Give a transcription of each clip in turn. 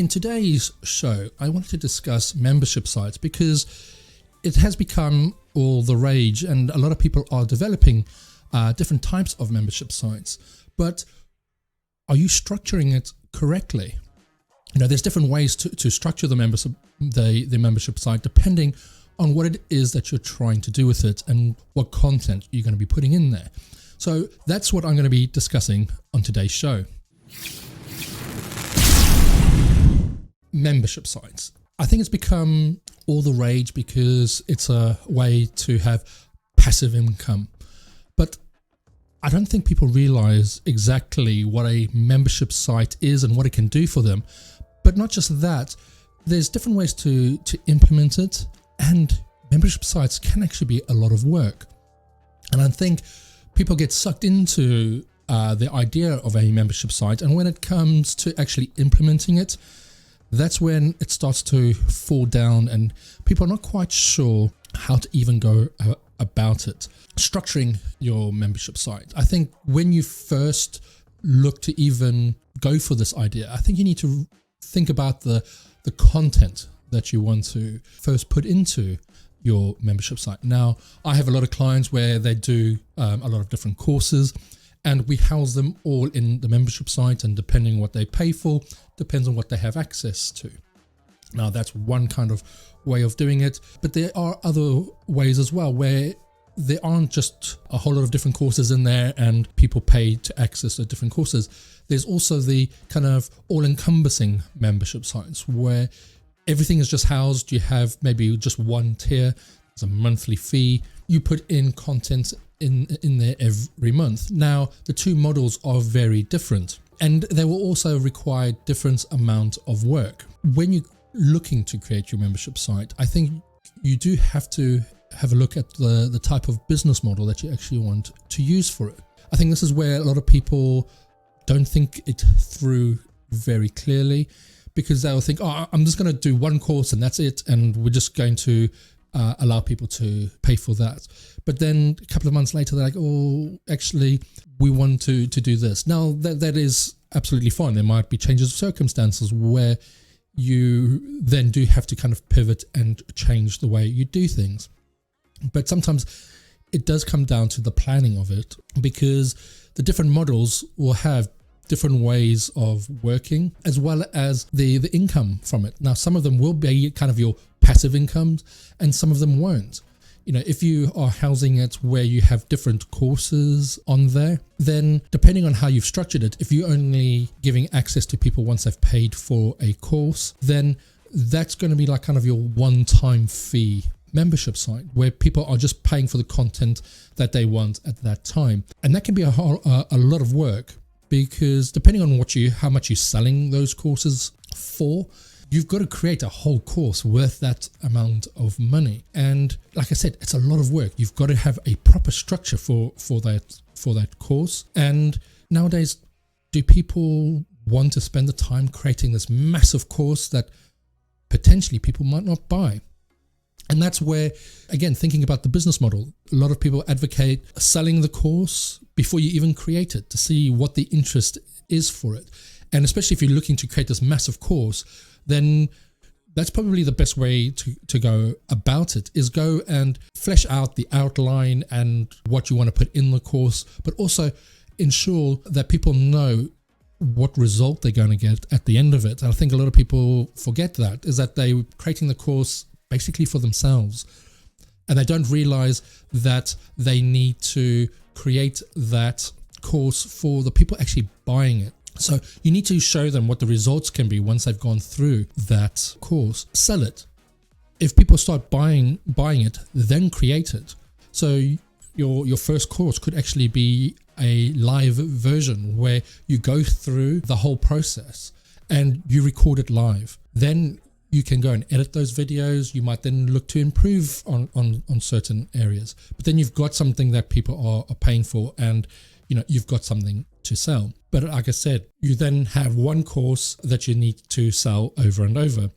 In today's show, I wanted to discuss membership sites because it has become all the rage and a lot of people are developing different types of membership sites. But are you structuring it correctly? There's different ways to structure the membership site depending on what it is that you're trying to do with it and what content you're going to be putting in there. So that's what I'm going to be discussing on today's show. Membership sites. I think it's become all the rage because it's a way to have passive income. But I don't think people realize exactly what a membership site is and what it can do for them. But not just that, there's different ways to implement it, and membership sites can actually be a lot of work. And I think people get sucked into the idea of a membership site, and when it comes to actually implementing it, that's when it starts to fall down and people are not quite sure how to even go about it. Structuring your membership site. I think when you first look to even go for this idea, I think you need to think about the content that you want to first put into your membership site. Now, I have a lot of clients where they do a lot of different courses, and we house them all in the membership site, and depending on what they pay for, depends on what they have access to. Now, that's one kind of way of doing it, but there are other ways as well where there aren't just a whole lot of different courses in there and people pay to access the different courses. There's also the kind of all-encompassing membership sites where everything is just housed. You have maybe just one tier, there's a monthly fee, you put in content in there every month. Now, the two models are very different and they will also require different amount of work. When you're looking to create your membership site, I think you do have to have a look at the type of business model that you actually want to use for it. I think this is where a lot of people don't think it through very clearly, because they'll think, oh, I'm just going to do one course and that's it, and we're just going to allow people to pay for that. But then a couple of months later, they're like, oh, actually, we want to do this. Now, that is absolutely fine. There might be changes of circumstances where you then do have to kind of pivot and change the way you do things. But sometimes it does come down to the planning of it, because the different models will have different ways of working as well as the income from it. Now, some of them will be kind of your passive incomes and some of them won't. If you are housing it where you have different courses on there, then depending on how you've structured it, if you're only giving access to people once they've paid for a course, then that's going to be like kind of your one-time fee membership site where people are just paying for the content that they want at that time. And that can be a lot of work, because depending on how much you're selling those courses for, you've got to create a whole course worth that amount of money. And like I said, it's a lot of work. You've got to have a proper structure for that course. And nowadays, do people want to spend the time creating this massive course that potentially people might not buy? And that's where, again, thinking about the business model, a lot of people advocate selling the course before you even create it to see what the interest is for it. And especially if you're looking to create this massive course, then that's probably the best way to go about it, is go and flesh out the outline and what you want to put in the course, but also ensure that people know what result they're going to get at the end of it. And I think a lot of people forget that, is that they're creating the course basically for themselves, and they don't realize that they need to create that course for the people actually buying it. So you need to show them what the results can be once they've gone through that course. Sell it. If people start buying it, then create it. So your first course could actually be a live version where you go through the whole process and you record it live. Then you can go and edit those videos. You might then look to improve on certain areas. But then you've got something that people are paying for, and you've got something to sell. But like I said, you then have one course that you need to sell over and over.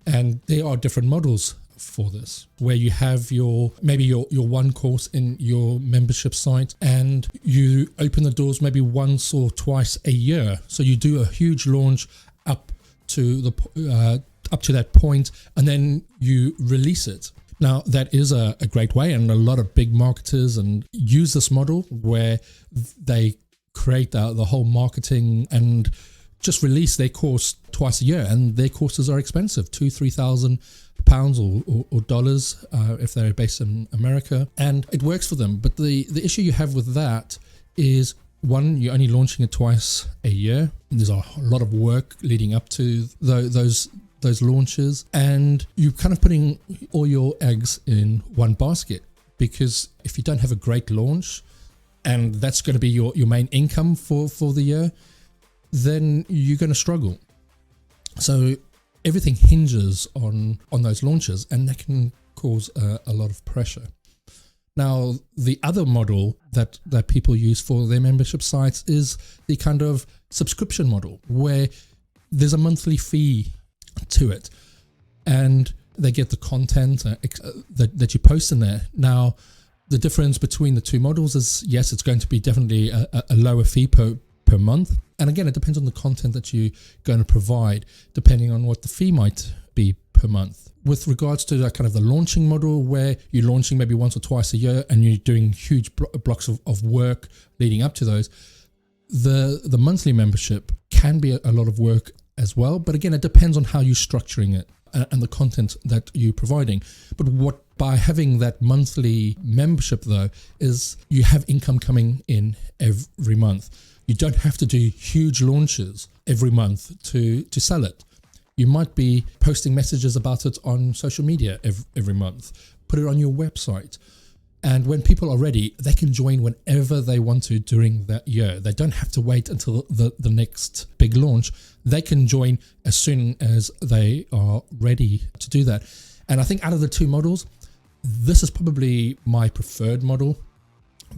And there are different models for this, where you have your one course in your membership site, and you open the doors maybe once or twice a year. So you do a huge launch up to the up to that point, and then you release it. Now, that is a great way, and a lot of big marketers and use this model where they create the whole marketing and just release their course twice a year, and their courses are expensive, £2,000-3,000 or dollars if they're based in America, and it works for them. But the issue you have with that is, one, you're only launching it twice a year. There's a lot of work leading up to those launches, and you're kind of putting all your eggs in one basket, because if you don't have a great launch and that's going to be your main income for the year, then you're going to struggle. So everything hinges on those launches, and that can cause a lot of pressure. Now, the other model that people use for their membership sites is the kind of subscription model, where there's a monthly fee to it, and they get the content that you post in there. Now, the difference between the two models is, yes, it's going to be definitely a lower fee per month, and again, it depends on the content that you're going to provide, depending on what the fee might be per month. With regards to that kind of the launching model, where you're launching maybe once or twice a year and you're doing huge blocks of work leading up to those, the monthly membership can be a lot of work as well. But again, it depends on how you're structuring it and the content that you're providing. But by having that monthly membership, though, is you have income coming in every month. You don't have to do huge launches every month to sell it. You might be posting messages about it on social media every month. Put it on your website. And when people are ready, they can join whenever they want to during that year. They don't have to wait until the next big launch. They can join as soon as they are ready to do that. And I think out of the two models, this is probably my preferred model,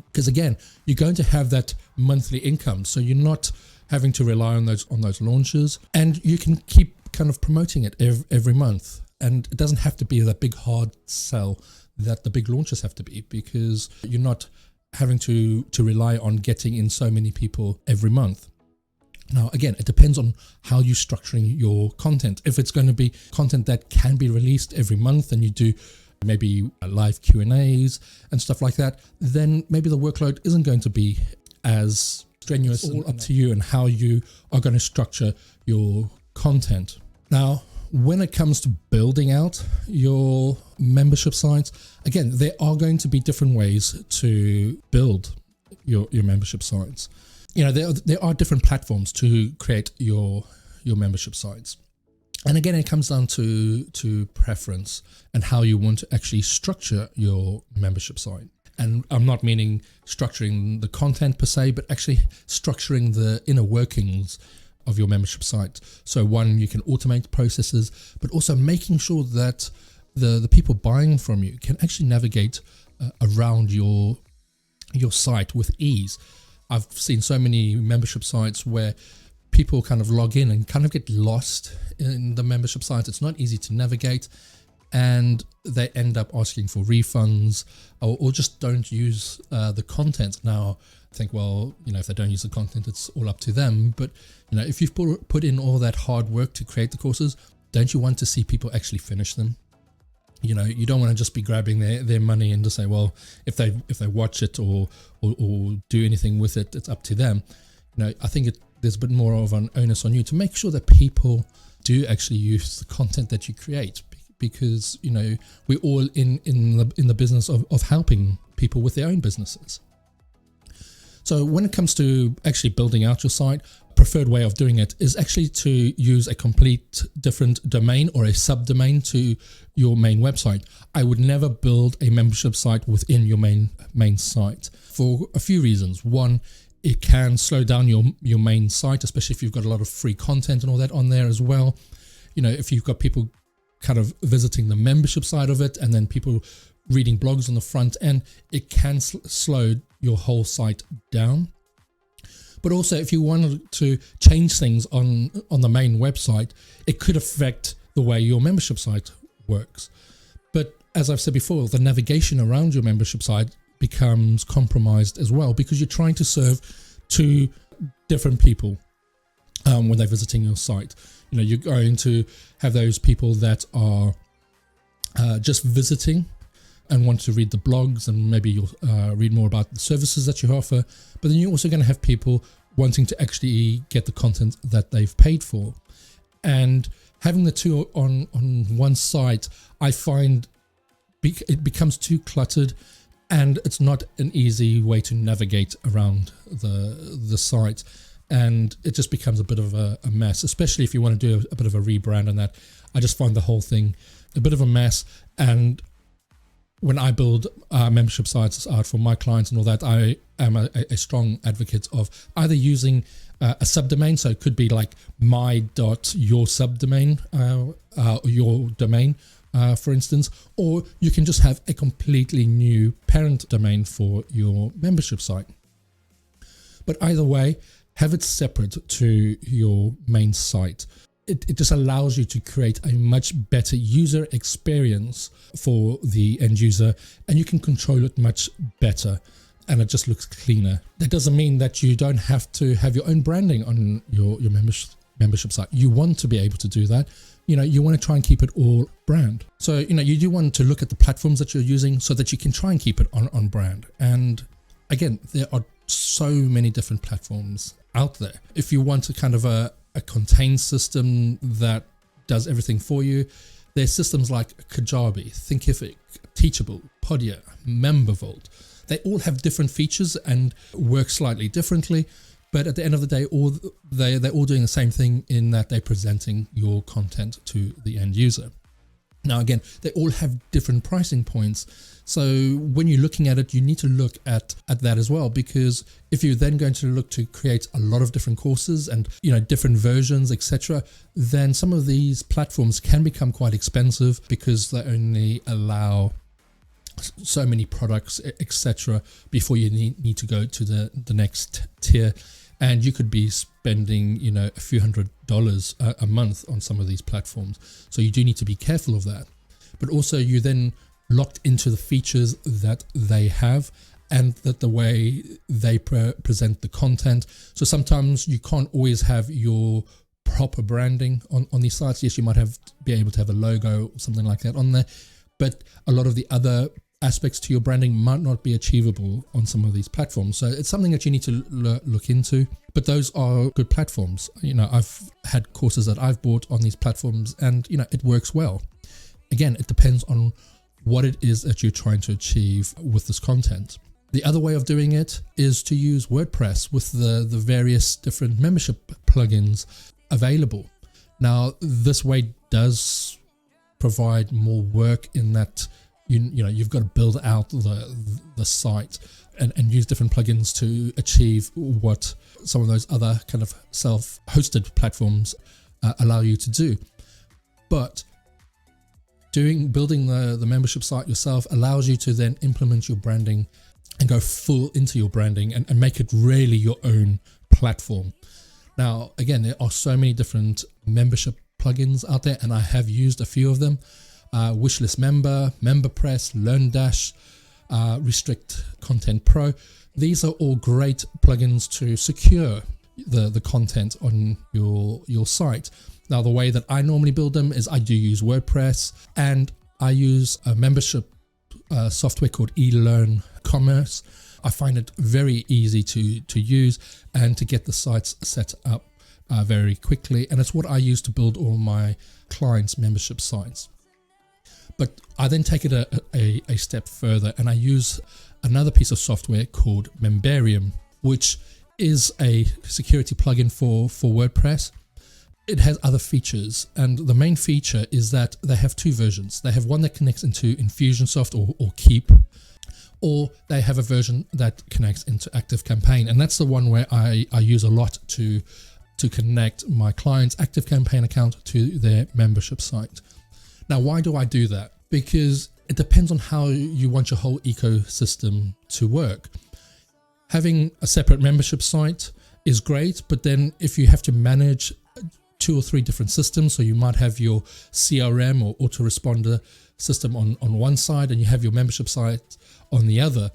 because again, you're going to have that monthly income. So you're not having to rely on those launches, and you can keep kind of promoting it every month. And it doesn't have to be that big hard sell that the big launches have to be, because you're not having to rely on getting in so many people every month. Now, again, it depends on how you're structuring your content. If it's going to be content that can be released every month, and you do maybe live Q&As and stuff like that, then maybe the workload isn't going to be as strenuous. It's all up to you and how you are going to structure your content. Now, when it comes to building out your membership sites, again, there are going to be different ways to build your membership sites. You know, there are different platforms to create your membership sites. And again, it comes down to preference and how you want to actually structure your membership site. And I'm not meaning structuring the content per se, but actually structuring the inner workings of your membership site. So one, you can automate processes, but also making sure that the people buying from you can actually navigate around your site with ease. I've seen so many membership sites where people kind of log in and kind of get lost in the membership site. It's not easy to navigate, and they end up asking for refunds or just don't use the content. Now, I think, well, you know, if they don't use the content, it's all up to them. But, you know, if you've put in all that hard work to create the courses, don't you want to see people actually finish them? You know, you don't want to just be grabbing their money and just say, well, if they watch it or do anything with it, it's up to them. You know, I think there's a bit more of an onus on you to make sure that people do actually use the content that you create, because, you know, we're all in the business of helping people with their own businesses. So when it comes to actually building out your site, preferred way of doing it is actually to use a complete different domain or a subdomain to your main website. I would never build a membership site within your main site for a few reasons. One, it can slow down your main site, especially if you've got a lot of free content and all that on there as well. You know, if you've got people kind of visiting the membership side of it and then people reading blogs on the front end, it can slow your whole site down. But also, if you wanted to change things on the main website, it could affect the way your membership site works. But as I've said before, the navigation around your membership site becomes compromised as well, because you're trying to serve two different people. when they're visiting your site. You're going to have those people that are just visiting and want to read the blogs, and maybe you'll read more about the services that you offer. But then you're also going to have people wanting to actually get the content that they've paid for. And having the two on one site, I find it becomes too cluttered, and it's not an easy way to navigate around the site. And it just becomes a bit of a mess, especially if you want to do a bit of a rebrand and that. I just find the whole thing a bit of a mess. And when I build membership sites out for my clients and all that, I am a strong advocate of either using a subdomain. So it could be like my.your_subdomain, your domain, for instance, or you can just have a completely new parent domain for your membership site. But either way, have it separate to your main site. It just allows you to create a much better user experience for the end user, and you can control it much better, and it just looks cleaner. That doesn't mean that you don't have to have your own branding on your membership site. You want to be able to do that. You want to try and keep it all brand. So, you do want to look at the platforms that you're using so that you can try and keep it on brand. And again, there are so many different platforms out there. If you want a kind of a contained system that does everything for you, there's systems like Kajabi, Thinkific, Teachable, Podia, MemberVault. They all have different features and work slightly differently, but at the end of the day, they're all doing the same thing in that they're presenting your content to the end user. Now, again, they all have different pricing points. So when you're looking at it, you need to look at that as well, because if you're then going to look to create a lot of different courses and, different versions, etc., then some of these platforms can become quite expensive because they only allow so many products, etc., before you need to go to the next tier. And you could be spending, a few $100s a month on some of these platforms. So you do need to be careful of that. But also you then locked into the features that they have and that the way they present the content. So sometimes you can't always have your proper branding on these sites. Yes, you might be able to have a logo or something like that on there, but a lot of the other aspects to your branding might not be achievable on some of these platforms. So it's something that you need to look into, but those are good platforms. I've had courses that I've bought on these platforms and, it works well. Again, it depends on what it is that you're trying to achieve with this content. The other way of doing it is to use WordPress with the various different membership plugins available. Now, this way does provide more work in that you've got to build out the site and use different plugins to achieve what some of those other kind of self-hosted platforms allow you to do. But building the membership site yourself allows you to then implement your branding and go full into your branding and make it really your own platform. Now, again, there are so many different membership plugins out there, and I have used a few of them. Wishlist Member, MemberPress, LearnDash, Restrict Content Pro. These are all great plugins to secure the content on your site. Now, the way that I normally build them is I do use WordPress, and I use a membership software called eLearn Commerce. I find it very easy to use and to get the sites set up very quickly, and it's what I use to build all my clients' membership sites. But I then take it a step further, and I use another piece of software called Membarium, which is a security plugin for WordPress. It has other features, and the main feature is that they have two versions. They have one that connects into Infusionsoft or Keep, or they have a version that connects into ActiveCampaign, and that's the one where I use a lot to connect my client's ActiveCampaign account to their membership site. Now, why do I do that? Because it depends on how you want your whole ecosystem to work. Having a separate membership site is great, but then if you have to manage 2 or 3 different systems, so you might have your CRM or autoresponder system on one side and you have your membership site on the other.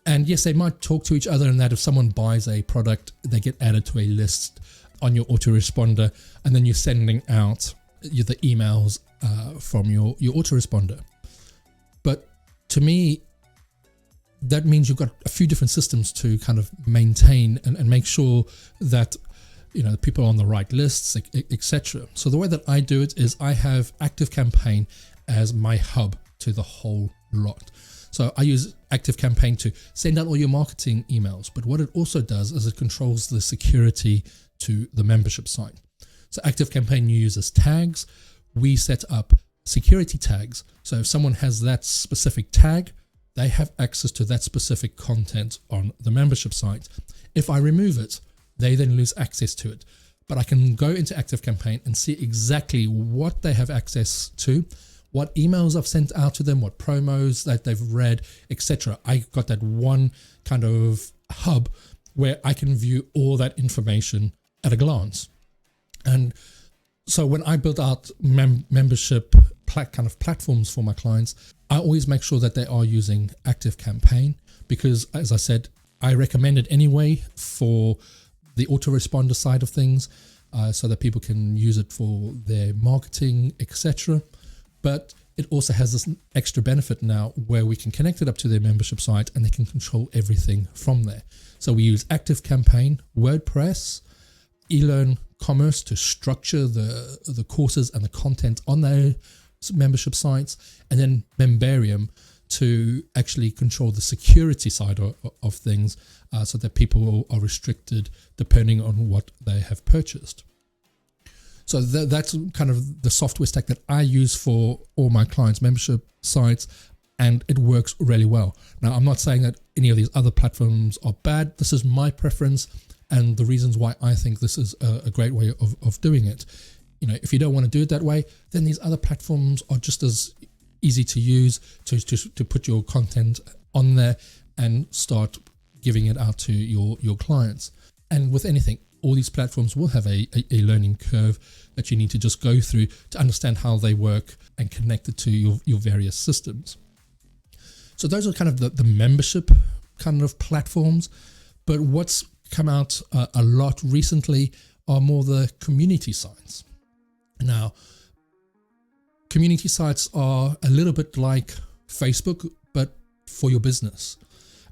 And yes, they might talk to each other in that if someone buys a product, they get added to a list on your autoresponder, and then you're sending out the emails from your autoresponder. But to me, that means you've got a few different systems to kind of maintain and make sure that people are on the right lists, etc. So the way that I do it is I have ActiveCampaign as my hub to the whole lot. So I use ActiveCampaign to send out all your marketing emails, but what it also does is it controls the security to the membership site. So ActiveCampaign uses tags. We set up security tags. So if someone has that specific tag, they have access to that specific content on the membership site. If I remove it, they then lose access to it. But I can go into ActiveCampaign and see exactly what they have access to, what emails I've sent out to them, what promos that they've read, etc. I got that one kind of hub where I can view all that information at a glance. And so when I build out membership kind of platforms for my clients, I always make sure that they are using ActiveCampaign because, as I said, I recommend it anyway for the autoresponder side of things, so that people can use it for their marketing, etc. But it also has this extra benefit now where we can connect it up to their membership site and they can control everything from there. So we use ActiveCampaign, WordPress, eLearn Commerce to structure the courses and the content on their membership sites, and then Membarium to actually control the security side of things, so that people are restricted depending on what they have purchased. So that's kind of the software stack that I use for all my clients' membership sites, and it works really well. Now, I'm not saying that any of these other platforms are bad. This is my preference and the reasons why I think this is a great way of doing it. If you don't want to do it that way, then these other platforms are just as easy to use to put your content on there and start giving it out to your clients. And with anything, all these platforms will have a learning curve that you need to just go through to understand how they work and connect it to your various systems. So those are kind of the membership kind of platforms. But what's come out a lot recently are more the community sites. Now, community sites are a little bit like Facebook, but for your business.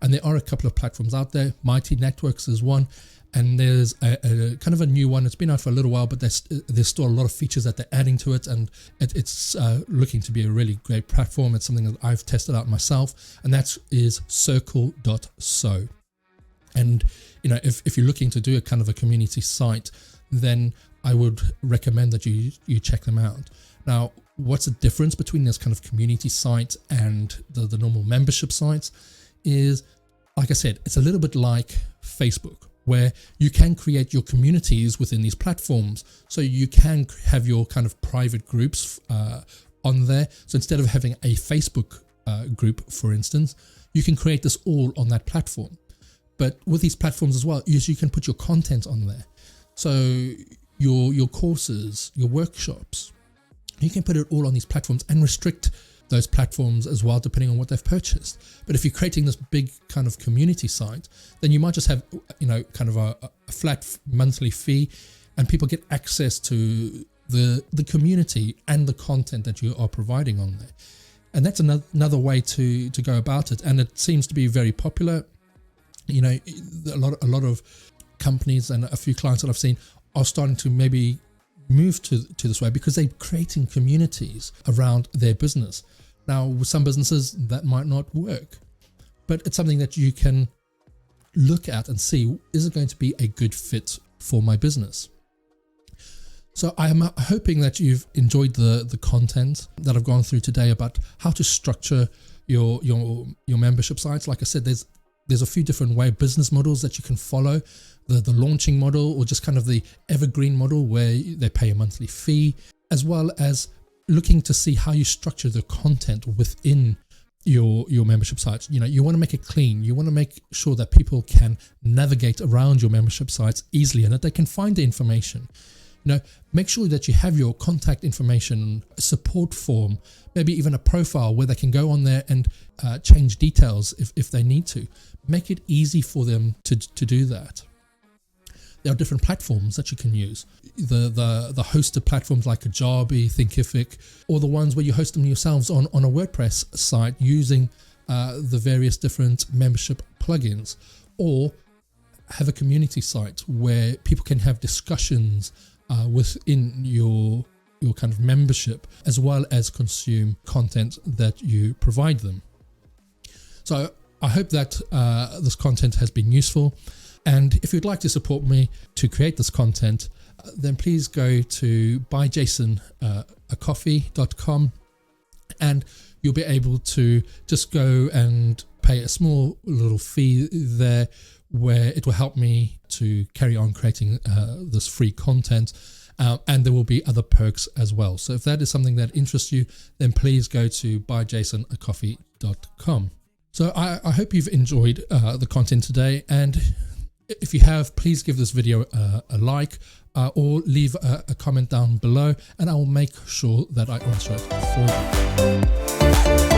And there are a couple of platforms out there. Mighty Networks is one. And there's a kind of a new one. It's been out for a little while, but there's still a lot of features that they're adding to it, and it's looking to be a really great platform. It's something that I've tested out myself, and that is Circle.so. And if you're looking to do a kind of a community site, then I would recommend that you check them out. Now, what's the difference between this kind of community site and the normal membership sites is, like I said, it's a little bit like Facebook, where you can create your communities within these platforms. So you can have your kind of private groups on there. So instead of having a Facebook group, for instance, you can create this all on that platform. But with these platforms as well, you can put your content on there. So your courses, your workshops, you can put it all on these platforms and restrict those platforms as well, depending on what they've purchased. But if you're creating this big kind of community site, then you might just have, kind of a flat monthly fee, and people get access to the community and the content that you are providing on there. And that's another way to go about it. And it seems to be very popular. A lot of companies and a few clients that I've seen are starting to maybe move to this way because they're creating communities around their business. Now, with some businesses that might not work, but it's something that you can look at and see, is it going to be a good fit for my business? So I'm hoping that you've enjoyed the content that I've gone through today about how to structure your membership sites. Like I said, there's a few different business models that you can follow. The launching model, or just kind of the evergreen model where they pay a monthly fee, as well as looking to see how you structure the content within your membership sites. You want to make it clean. You want to make sure that people can navigate around your membership sites easily and that they can find the information. Make sure that you have your contact information, a support form, maybe even a profile where they can go on there and change details if they need to. Make it easy for them to do that. there are different platforms that you can use. The hosted platforms like Kajabi, Thinkific, or the ones where you host them yourselves on a WordPress site using the various different membership plugins, or have a community site where people can have discussions within your kind of membership, as well as consume content that you provide them. So I hope that this content has been useful. And if you'd like to support me to create this content, then please go to buyjasonacoffee.com and you'll be able to just go and pay a small little fee there, where it will help me to carry on creating this free content. And there will be other perks as well. So if that is something that interests you, then please go to buyjasonacoffee.com. So I hope you've enjoyed the content today. And if you have, please give this video a like or leave a comment down below, and I will make sure that I answer it for you.